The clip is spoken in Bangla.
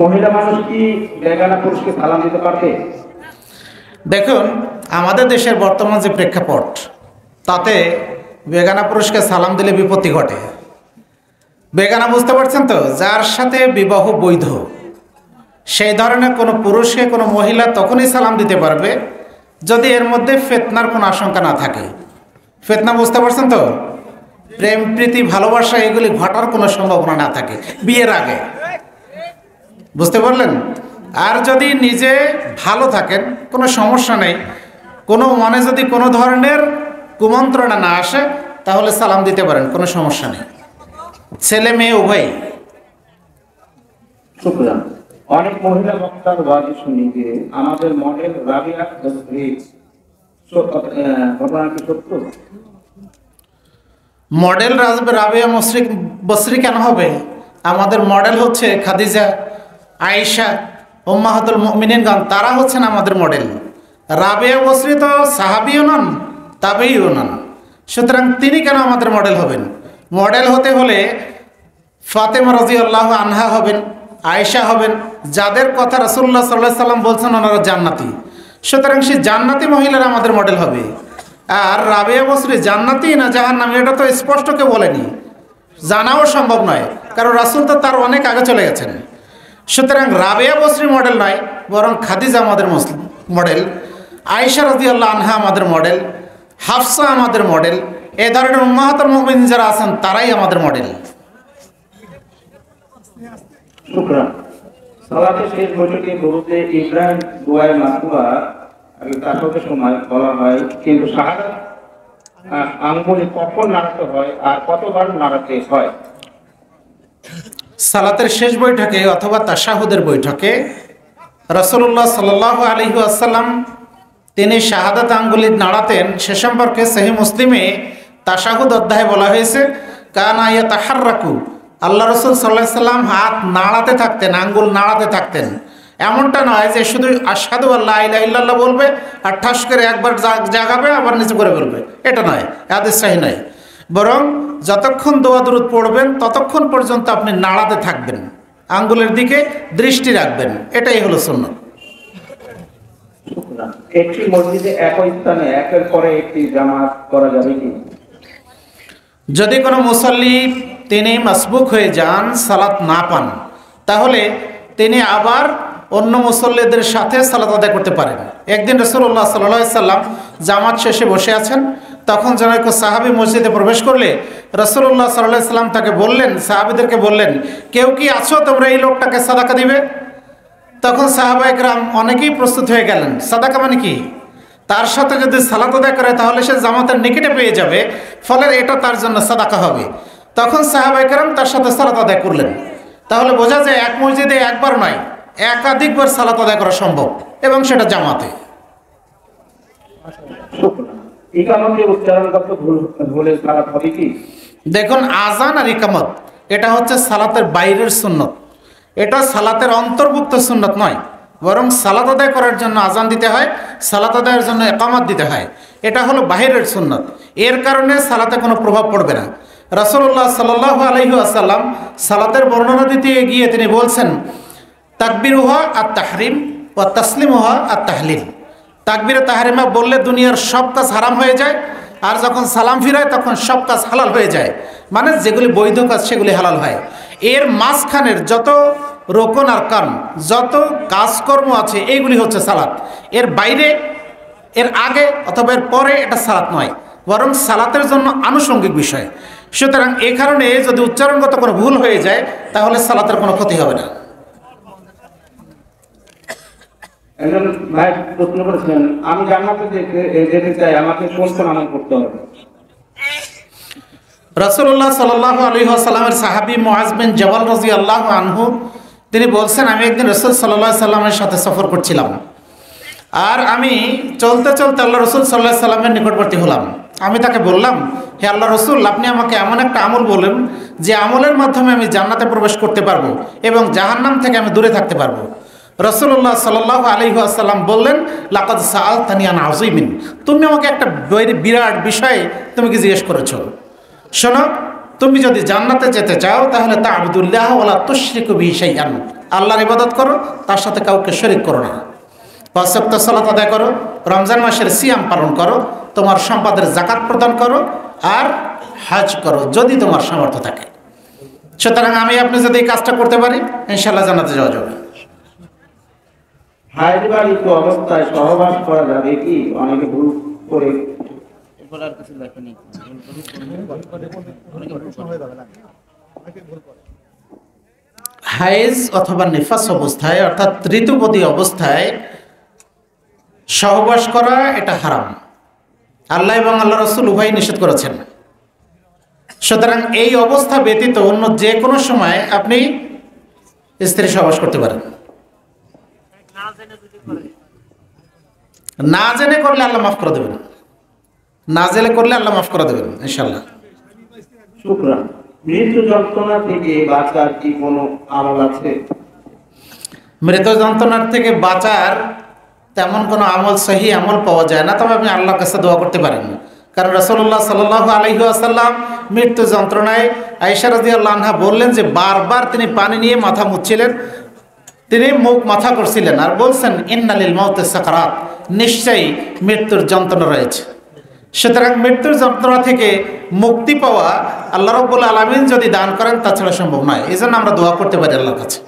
মহিলা মানুষ কি বেগানা পুরুষকে সালাম দিতে পারবে? দেখুন, আমাদের দেশের বর্তমান যে প্রেক্ষাপট, তাতে বেগানা পুরুষকে সালাম দিলে বিপত্তি ঘটে। বেগানা বুঝতে পারছেন তো? যার সাথে বিবাহ বৈধ, সেই ধরনের কোনো পুরুষকে কোনো মহিলা তখনই সালাম দিতে পারবে যদি এর মধ্যে ফিতনার কোনো আশঙ্কা না থাকে। ফিতনা বুঝতে পারছেন তো? প্রেম প্রীতি ভালোবাসা এগুলি ঘটার কোনো সম্ভাবনা না থাকে বিয়ের আগে। বুঝতে পারলেন? আর যদি নিজে ভালো থাকেন কোনো সমস্যা নেই, কোনো মনে যদি কোনো ধরনের কুমন্ত্রণা না আসে তাহলে সালাম দিতে পারেন, কোনো সমস্যা নেই, ছেলে মেয়ে উভয়ই। শুক্রিয়া। অনেক মহিলা বক্তার ওয়াজ শুনি যে আমাদের মডেল রাবিয়া বসরি, ঘটনা কি সত্য? মডেল রাবিয়া বসরি কেন হবে? আমাদের মডেল হচ্ছে খাদিজা, আয়েশা, উম্মাহাতুল মুমিনিনগণ, তারা হচ্ছেন আমাদের মডেল। রাবিয়া বসরি তো সাহাবিও নন, তাবেঈও নন, সুতরাং তিনি কেন আমাদের মডেল হবেন? মডেল হতে হলে ফাতেমা রাদিয়াল্লাহু আনহা হবেন, আয়েশা হবেন, যাদের কথা রাসূলুল্লাহ সাল্লাল্লাহু আলাইহি সাল্লাম বলছেন ওনারা জান্নাতি। সুতরাং সেই জান্নাতি মহিলারা আমাদের মডেল হবে। আর রাবিয়া বসরি জান্নাতি না জাহান্নামী এটা তো স্পষ্ট কেউ বলেনি, জানাও সম্ভব নয়, কারণ রাসূল তো তার অনেক আগে চলে গেছেন। সুতরাং রাবিয়া বসরি মডেল নয়, বরং খাদিজা আমাদের মডেল, আয়েশা রাদিয়াল্লাহু আনহা আমাদের মডেল, হাফসা আমাদের মডেল, এই ধরনের উম্মাহাতুল মুমিনিন যারা আছেন তারাই আমাদের মডেল। শুকরা। সালাতের শেষ বৈঠকে দরুদে ইব্রাহিম দুআয়ে মাসুরা তাশাহুদের সময় বলা হয়, কিন্তু শাহাদাত আঙ্গুল কখন নাড়াতে হয় আর কতবার নাড়াতে হয়? সালাতের শেষ বৈঠকে অথবা তাশাহুদের বৈঠকে রাসূলুল্লাহ সাল্লাল্লাহু আলাইহি ওয়াসাল্লাম তিনি শাহাদাত আঙ্গুলি নাড়াতেন, সে সম্পর্কে সহিহ মুসলিমে তাশাহুদ অধ্যায়ে বলা হয়েছে, কানা ইয়াতাহাররাকু, আল্লাহ রাসূল সাল্লাল্লাহু আলাইহি সাল্লাম হাত নাড়াতে থাকতেন, আঙ্গুল নাড়াতে থাকতেন। এমনটা নয় যে শুধু আশহাদু আল্লা ইলাহা ইল্লাল্লাহ বলবে আর ঠাস করে একবার জাগাবে আবার নিচে করে ফেলবে, এটা নয়, হাদিস সহিহ নয়। বরং যতক্ষণ দোয়া দুরূদ পড়বেন ততক্ষণ পর্যন্ত আপনি নাড়াতে থাকবেন, আঙ্গুলের দিকে দৃষ্টি রাখবেন, এটাই হলো সুন্নাত। একটি মসজিদে একই স্থানে একের পরে একটি জামাত করা যাবে কি? যদি কোনো মুসাল্লি তিনি মাসবুক হয়ে যান, সালাত না পান, তাহলে তিনি আবার অন্য মুসল্লিদের সাথে সালাত আদায় করতে পারেন। একদিন রাসূলুল্লাহ সাল্লাল্লাহু আলাইহি সাল্লাম জামাত শেষে বসে আছেন, তখন জনৈক সাহাবী মসজিদে প্রবেশ করলে রাসূলুল্লাহ সাল্লাল্লাহু আলাইহি সাল্লাম তাকে বললেন, সাহাবীদেরকে বললেন, কেউ কি আছো তোমরা এই লোকটাকে সাদাকা দিবে? তখন সাহাবায়ে কেরাম অনেকেই প্রস্তুত হয়ে গেলেন, সাদাকা মানে কি? তার সাথে যদি সালাত আদায় করে তাহলে সে জামাতের নিকটে পেয়ে যাবে, ফলে এটা তার জন্য সাদাকা হবে। তখন সাহাবায়ে কেরাম তার সাথে সালাত আদায় করলেন। তাহলে বোঝা যায় এক মসজিদে একবার নয়, একাধিকবার সালাত আদায় করা সম্ভব, এবং সেটা জামাতে। ইকামতে উচ্চারণ করতে ভুলে সালাত হবে কি? দেখুন, আজান আর ইকামত এটা হচ্ছে সালাতের বাইরের সুন্নত, এটা সালাতের অন্তর্ভুক্ত সুন্নত নয়, বরং সালাত আদায় করার জন্য আজান দিতে হয়, সালাত আদায়ের জন্য ইকামত দিতে হয়, এটা হলো বাহিরের সুন্নত। এর কারণে সালাতে কোনো প্রভাব পড়বে না। রাসূলুল্লাহ সাল্লাল্লাহু আলাইহি ওয়াসাল্লাম সালাতের বর্ণনা দিতে গিয়ে তিনি বলছেন, তাকবীরুহা আত-তাহরিম ওয়া তাসলিমুহা আত-তাহলিল। তাকবীরে তাহরিমা বললে দুনিয়ার সব কাজ হারাম হয়ে যায়, আর যখন সালাম ফিরায় তখন সব কাজ হালাল হয়ে যায়, মানে যেগুলি বৈধ কাজ সেগুলি হালাল হয়। এর মাঝখানের যত রোকন আর কারণ, যত কাজকর্ম আছে এইগুলি হচ্ছে সালাত। এর বাইরে, এর আগে অথবা এর পরে এটা সালাত নয়, বরং সালাতের জন্য আনুষঙ্গিক বিষয়। সুতরাং এই কারণে যদি উচ্চারণগত কোনো ভুল হয়ে যায় তাহলে সালাতের কোনো ক্ষতি হবে না। একজন ভাই প্রশ্ন করেছিলেন, আমি জান্নাতে যেতে চাই, আমাকে কোন কোন আমল করতে হবে? রাসূলুল্লাহ সাল্লাল্লাহু আলাইহি ওয়াসাল্লামের সাহাবী মুআজ বিন জাবাল রাদিয়াল্লাহু আনহু তিনি বলছেন, আমি একদিন রাসূল সাল্লাল্লাহু আলাইহি সাল্লামের সাথে সফর করছিলাম, আর আমি চলতে চলতে আল্লাহ রাসূল সাল্লাল্লাহু আলাইহি সাল্লামের নিকটবর্তী হলাম। আমি তাকে বললাম, হে আল্লাহ রাসূল, আপনি আমাকে এমন একটা আমল বলেন যে আমলের মাধ্যমে আমি জান্নাতে প্রবেশ করতে পারবো এবং জাহান্নাম থেকে আমি দূরে থাকতে পারবো। রাসূলুল্লাহ সাল্লাল্লাহু আলাইহি ওয়াসাল্লাম বললেন, লাকাদ সাআলতানি আন আযীমিন, তুমি আমাকে একটা বিরাট বিষয় তুমি কি জিজ্ঞেস করেছো। শোনো, তুমি যদি জান্নাতে যেতে চাও তাহলে তা'বুদুল্লাহ ওয়া লা তুশরিকু বিহি শাইআন, আল্লাহর ইবাদত করো, তার সাথে কাউকে শরীক করো না। 5 ওয়াক্ত সালাত আদায় করো, রমজান মাসের সিয়াম পালন করো, তোমার সম্পদের জাকাত প্রদান করো, আর হজ করো যদি তোমার সামর্থ্য থাকে। সুতরাং আমি আপনি যদি এই কাজটা করতে পারি, ইনশাআল্লাহ জান্নাতে যাওয়া যাবে। হায়দ্রাবাদ অবস্থায় সহবাস করা যাবে কি? অনেকে ভুল করে। হাইজ অথবা নিফাস অবস্থায় অর্থাৎ ঋতুবতী অবস্থায় সহবাস করা এটা হারাম। আল্লাহ এবং আল্লাহ রাসূল উভয়ই নিষেধ করেছেন। সুতরাং এই অবস্থা ব্যতীত অন্য যে কোনো সময় আপনি স্ত্রী সহবাস করতে পারেন। না জেনে করলে আল্লাহ মাফ করে দেবেন, না জেনে করলে আল্লাহ মাফ করে দেবেন ইনশাআল্লাহ। শুকরান। মৃত্যু যন্ত্রণা থেকে বাঁচার কি কোনো আমল আছে? মৃত যন্ত্রণার থেকে বাঁচার তেমন কোনো আমল, সহি আমল পাওয়া যায় না, তবে আপনি আল্লাহর কাছে দোয়া করতে পারেন। কারণ রাসূলুল্লাহ সাল্লাল্লাহু আলাইহি ওয়াসাল্লাম মৃত্যু যন্ত্রণায় আয়েশা রাদিয়াল্লাহু আনহা বললেন যে বারবার তিনি পানি নিয়ে মাথা মুছছিলেন, তিনি মুখ মাথা করছিলেন আর বলছেন ইন্নালিল মাউতি সাকারাত, নিশ্চয়ই মৃত্যুর যন্ত্রণা রয়েছে। সুতরাং মৃত্যুর যন্ত্রণা থেকে মুক্তি পাওয়া আল্লাহ রাব্বুল আলামিন যদি দান করেন, তাছাড়া সম্ভব নয়। এই জন্য আমরা দোয়া করতে পারি আল্লাহর কাছে।